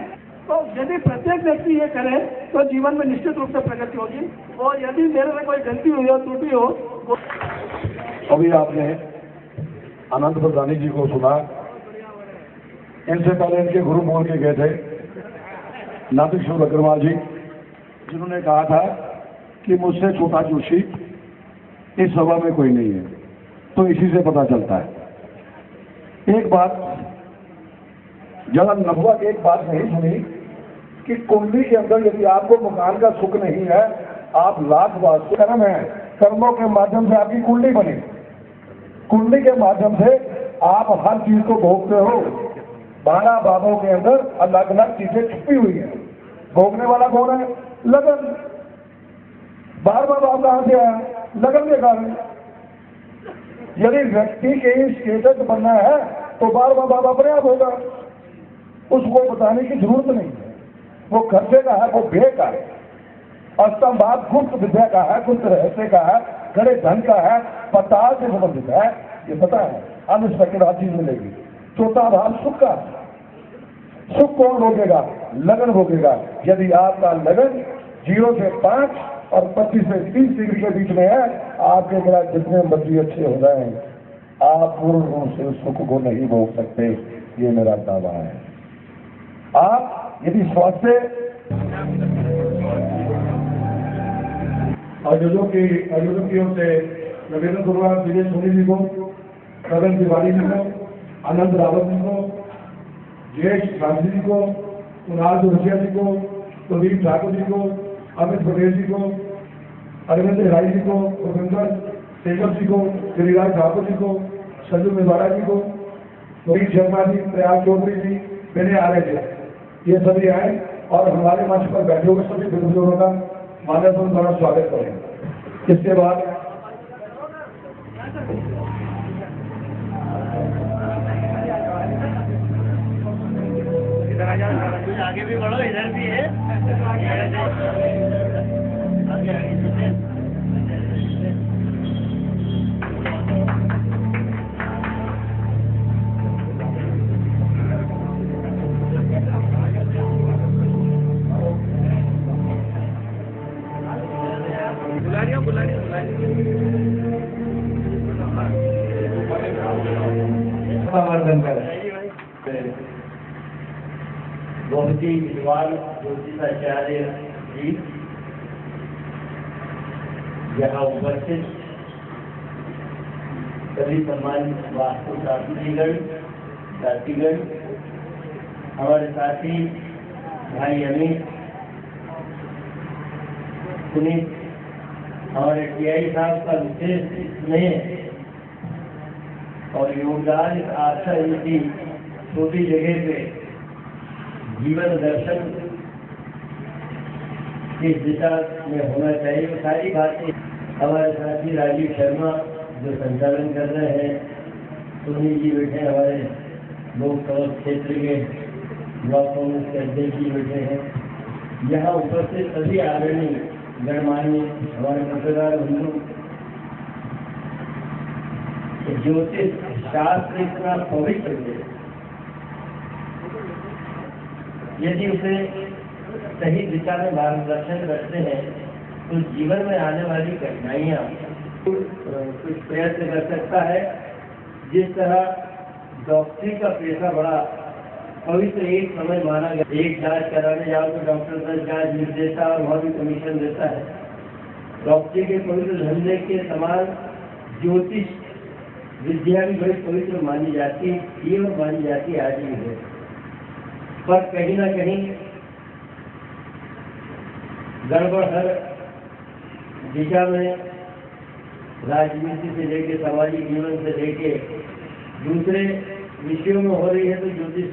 तो यदि प्रत्येक व्यक्ति ये करे तो जीवन में निश्चित रूप से प्रगति होगी। और यदि मेरे में कोई गलती हुई हो, त्रुटि हो। अभी आपने अनंत प्रधानी जी को सुना, इनसे पहले इनके गुरु बोल के गए थे नाथिकेश्वर अग्रवाल जी, जिन्होंने कहा था कि मुझसे छोटा जोशी इस सभा में कोई नहीं है। तो इसी से पता चलता है। एक बात जरा नबुआ एक बात नहीं सुनी कि कुंडली के अंदर यदि आपको मकान का सुख नहीं है, आप लाख बात कर्म है, कर्मों के माध्यम से आपकी कुंडली बनी, कुंडली के माध्यम से आप हर चीज को भोगते हो। 12 बाबों के अंदर अलग अलग चीजें छुपी हुई है। भोगने वाला कौन है? लगन। 12वां बाब कहां से आया? लगन के कारण। यदि व्यक्ति के स्टेटस बनना है तो 12वां बाब अपने आप होगा, उसको बताने की जरूरत नहीं है। वो खर्चे का है, वो व्यय का है। अष्टम भाव गुप्त विद्या का है, गुप्त रहस्य का है, खड़े धन का है, पताल से संबंधित है, ये पता है, अनस्पेक्टेड हर चीज मिलेगी। चौथा भाव सुख का, सुख कौन भोगेगा? लगन भोगेगा। यदि आपका लगन 0 से 5 और 25 से 30 डिग्री के बीच में है, आपके मेरा जितने मर्जी अच्छे हो जाए, आप पूर्ण रूप से उस सुख को नहीं भोग सकते, ये मेरा दावा है। आप यदि स्वास्थ्य आयोजकों की ओर से रविंद्र गुरुवार, विजय सोनी जी को, करण तिवारी जी को, आनंद रावत जी को, जयेश गांधी जी को, कुणाल जोशिया जी को, प्रदीप ठाकुर जी को, अमित पटेल जी को, अरविंद राय जी को, प्रोफेसर शेखर जी को, गिरिराज ठाकुर जी को, संजू मेवाड़ा जी को, रोहित शर्मा जी, प्रयाग चौधरी जी, मेरे आर्य जी, ये सभी आए और हमारे मंच पर बैठे हुए सभी बुजुर्गों का मानवपूर्ण द्वारा स्वागत करें। इसके बाद आगे भी बढ़ो, इधर भी है। बहुत ही विद्वान ज्योतिषाचार्य जी यहाँ उपस्थित सभी सम्मानित वास्तुशास्त्रीगण, साथीगण, हमारे साथी भाई अमित, पुनीत, हमारे टीआई साहब का विशेष स्नेह और योगदान आशा इनकी छोटी जगह पे जीवन दर्शन की दिशा में होना चाहिए। वो सारी बातें हमारे साथी राजीव शर्मा जो संचालन कर रहे हैं, सुनील जी बैठे हैं, हमारे लोकसभा क्षेत्र के ब्लॉक कांग्रेस के अध्यक्ष जी बैठे हैं। यहाँ उपस्थित सभी आदरणीय गणमान्य हमारे पत्रकार बंधु, ज्योतिष शास्त्र इतना पवित्र है, यदि उसे सही दिशा में मार्गदर्शन करते हैं तो जीवन में आने वाली कठिनाइयाँ कुछ प्रयत्न कर सकता है। जिस तरह डॉक्टरी का पेशा बड़ा पवित्र एक समय माना गया, एक जांच कराने जाओ तो डॉक्टर 10 जांच लिख देता है और वहाँ भी कमीशन देता है। डॉक्टरी के पवित्र धंधे के समान ज्योतिष विद्या भी बड़ी पवित्र मानी जाती है और मानी जाती आज भी है। पर कहीं ना कहीं गड़बड़ हर दिशा में, राजनीति से लेके सामाजिक जीवन से लेके दूसरे विषयों में हो रही है। तो ज्योतिष,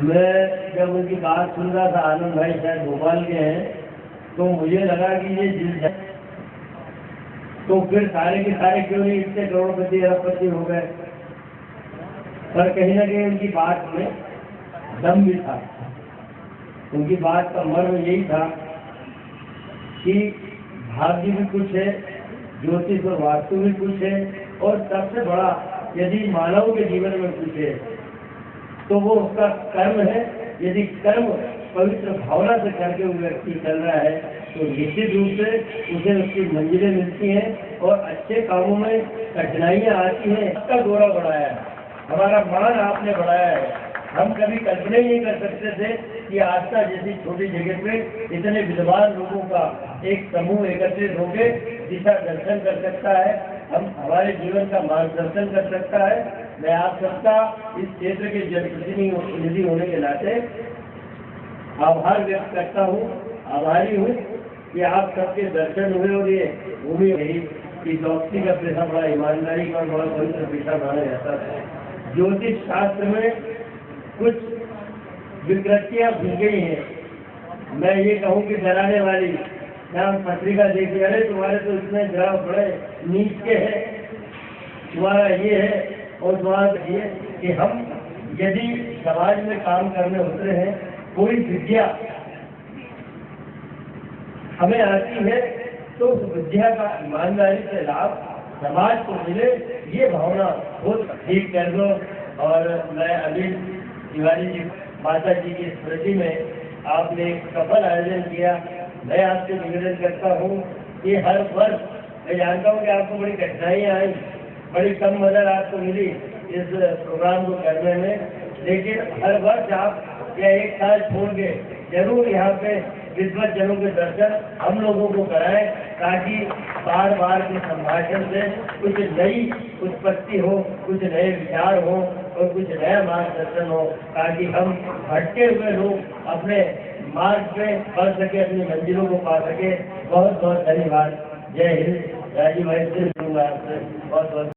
मैं जब उनकी बात सुन रहा था, आनंद भाई शायद भोपाल के हैं, तो मुझे लगा कि ये जिस तो फिर सारे के सारे क्यों नहीं इतने करोड़पति अरबपति हो गए। पर कहीं ना कहीं उनकी बात में दम भी था। उनकी बात का मर्म यही था कि भाग्य भी कुछ है, ज्योतिष और वास्तु भी कुछ है, और सबसे बड़ा यदि मानव के जीवन में कुछ है तो वो उसका कर्म है। यदि कर्म पवित्र भावना से करके वो व्यक्ति चल रहा है तो निश्चित रूप से उसे उसकी मंजिलें मिलती हैं और अच्छे कामों में कठिनाइयाँ आती हैं। सबका गौरव बढ़ाया है, हमारा मान आपने बढ़ाया है। हम कभी कल्पना ही नहीं कर सकते थे कि आस्था जैसी छोटी जगह पे इतने विद्वान लोगों का एक समूह एकत्रित होकर दिशा दर्शन कर सकता है, हम हमारे जीवन का मार्गदर्शन कर सकता है। मैं आप सबका इस क्षेत्र के जनप्रतिनिधि होने के नाते आभार व्यक्त करता हूँ, आभारी हूँ कि आप सबके दर्शन हुए। और ये भूमि रही कि डॉक्टरी का पेशा बड़ा ईमानदारी का बड़ा पवित्र पेशा माना जाता है। ज्योतिष शास्त्र में कुछ विकृतियाँ भूल गई हैं। मैं ये कहूँ कि डराने वाली, जहाँ पत्रिका देखी, अरे तुम्हारे तो इतने जरा बड़े नीच के हैं, तुम्हारा ये है और तुम्हारा ये, कि हम यदि समाज में काम करने उतरे हैं, कोई विद्या हमें आती है तो उस विद्या का ईमानदारी से लाभ समाज को मिले, ये भावना बहुत ठीक कर दो। और मैं अभी तिवारी जी माता जी की स्मृति में आपने एक सफल आयोजन किया। मैं आपसे निवेदन करता हूँ कि हर वर्ष, मैं जानता हूँ कि आपको बड़ी कठिनाइयाँ आई, बड़ी कम मदद आपको मिली इस प्रोग्राम को करने में, लेकिन हर वर्ष आप या एक साल छोड़ के जरूर यहाँ पे विद्वत जनों के दर्शन हम लोगों को कराएं, ताकि बार बार के संभाषण से कुछ नई उत्पत्ति हो, कुछ नए विचार हो और कुछ नया मार्गदर्शन हो, ताकि हम भटके हुए लोग अपने मार्ग पे बढ़ सके, अपनी मंजिलों को पा सके। बहुत बहुत धन्यवाद। जय हिंद। राजीव भाई से आपसे बहुत बहुत